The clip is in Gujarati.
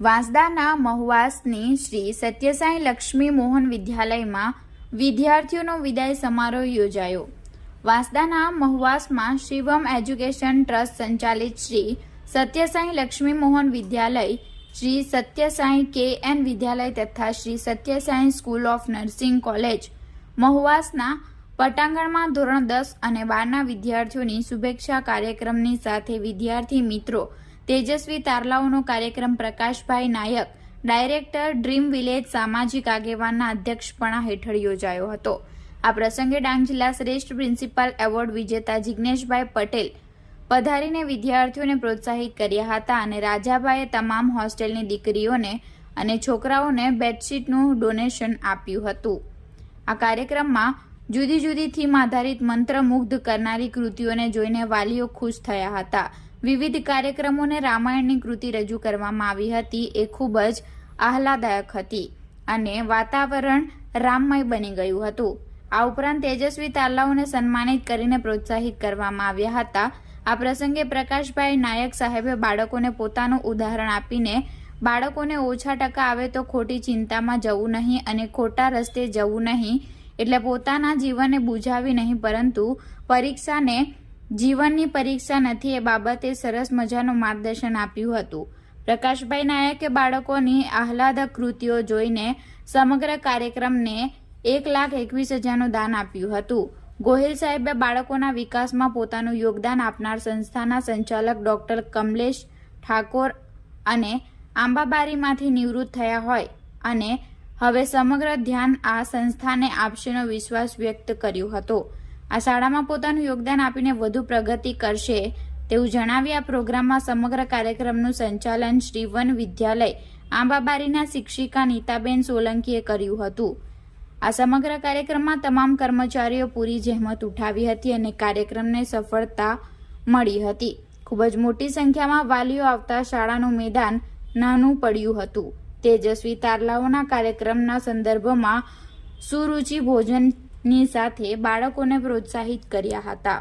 વાંસદાના મહુવાસની શ્રી સત્યસાઈ લક્ષ્મી મોહન વિદ્યાલયમાં વિદ્યાર્થીઓનો વિદાય સમારોહ યોજાયો। વાંસદાના મહુવાસમાં શિવમ એજ્યુકેશન ટ્રસ્ટ સંચાલિત શ્રી સત્યસાઈ લક્ષ્મી મોહન વિદ્યાલય, શ્રી સત્યસાઈ KN વિદ્યાલય તથા Shri Sathya Sai school of nursing college મહુવાસના પટાંગણમાં ધોરણ 10 અને 12ના વિદ્યાર્થીઓની શુભેચ્છા કાર્યક્રમની સાથે વિદ્યાર્થી મિત્રો તેજસ્વી તારલાઓનો કાર્યક્રમ પ્રકાશભાઈ નાયક, ડાયરેક્ટર ડ્રીમ વિલેજ સામાજિક આગેવાનના અધ્યક્ષપણા હેઠળ યોજાયો હતો। આ પ્રસંગે ડાંગ જિલ્લા શ્રેષ્ઠ પ્રિન્સિપાલ એવોર્ડ વિજેતા જિગ્નેશભાઈ પટેલ પધારીને વિદ્યાર્થીઓને પ્રોત્સાહિત કર્યા હતા અને રાજાભાઈએ તમામ હોસ્ટેલની દીકરીઓને અને છોકરાઓને બેડશીટનું ડોનેશન આપ્યું હતું। આ કાર્યક્રમમાં જુદી જુદી થીમ આધારિત મંત્રમુગ્ધ કરનારી કૃતિઓને જોઈને વાલીઓ ખુશ થયા હતા। વિવિધ કાર્યક્રમોને રામાયણની કૃતિ રજૂ કરવામાં આવી હતી। એ ખૂબ જ આહલાદાયક હતી અને વાતાવરણ રામમય બની ગયું હતું। આ ઉપરાંત તેજસ્વી તારલાઓને સન્માનિત કરીને પ્રોત્સાહિત કરવામાં આવ્યા હતા। આ પ્રસંગે પ્રકાશભાઈ નાયક સાહેબે બાળકોને પોતાનું ઉદાહરણ આપીને બાળકોને ઓછા ટકા આવે તો ખોટી ચિંતામાં જવું નહીં અને ખોટા રસ્તે જવું નહીં, એટલે પોતાના જીવનને બુઝાવી નહીં, પરંતુ પરીક્ષાને જીવનની પરીક્ષા નથી એ બાબતે સરસ મજાનું માર્ગદર્શન આપ્યું હતું। પ્રકાશભાઈ નાયકે બાળકોની આહલાદક કૃતિઓ જોઈને સમગ્ર કાર્યક્રમને 1,21,000નું દાન આપ્યું હતું। ગોહિલ સાહેબે બાળકોના વિકાસમાં પોતાનું યોગદાન આપનાર સંસ્થાના સંચાલક ડોક્ટર કમલેશ ઠાકોર અને આંબાબારીમાંથી નિવૃત્ત થયા હોય અને હવે સમગ્ર ધ્યાન આ સંસ્થાને આપશેનો વિશ્વાસ વ્યક્ત કર્યો હતો। આ શાળામાં પોતાનું યોગદાન આપીને વધુ પ્રગતિ કરશે તેવું જણાવી આ પ્રોગ્રામમાં સમગ્ર કાર્યક્રમનું સંચાલન શ્રી વન વિદ્યાલય આંબાબારીના શિક્ષિકા નીતાબેન સોલંકીએ કર્યું હતું। આ સમગ્ર કાર્યક્રમમાં તમામ કર્મચારીઓ પૂરી જહેમત ઉઠાવી હતી અને કાર્યક્રમને સફળતા મળી હતી। ખૂબ જ મોટી સંખ્યામાં વાલીઓ આવતા શાળાનું મેદાન નાનું પડ્યું હતું। તેજસ્વી તારલાઓના કાર્યક્રમના સંદર્ભમાં સુરુચિ ભોજનની સાથે બાળકોને પ્રોત્સાહિત કર્યા હતા।